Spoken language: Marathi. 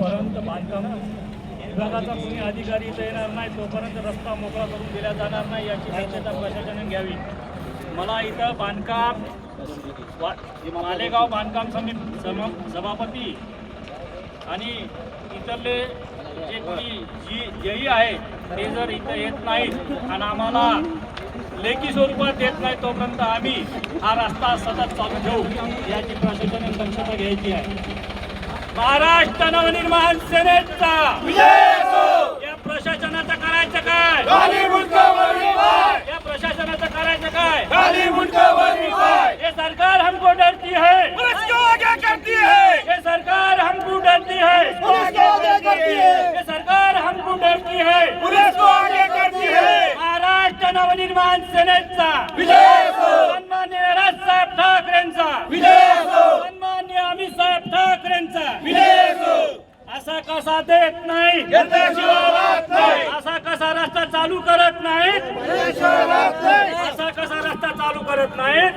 जोपर्यंत बांधकाम विभागाचा कोणी अधिकारी इथं येणार नाही तोपर्यंत रस्ता मोकळा करून दिला जाणार नाही याची दक्षता प्रशासनाने घ्यावी। मला इथं बांधकाम मालेगाव बांधकाम सभापती आणि इथले जे कोणी जेई आहे ते जर इथं येत नाहीत आणि आम्हाला लेखी स्वरूपात देत नाही तोपर्यंत आम्ही हा रस्ता सतत चालू ठेवू याची प्रशासनाने दक्षता घ्यायची आहे। महाराष्ट्र नवनिर्माण सेनेचा या प्रशासनाचं करायचं काय? या प्रशासनाचं करायचं काय? ये सरकार हमको डरती है, ये सरकार हमको डरती है, ये सरकार हमको डरती है। महाराष्ट्र नवनिर्माण सेनेचा सन्माननीय राजसाहेब ठाकरेंचा, सन्माननीय अमित साहेब ठाकरेंचा असा कसा देत नाही, असा कसा रस्ता चालू करत नाहीत, असा कसा रस्ता चालू करत नाहीत।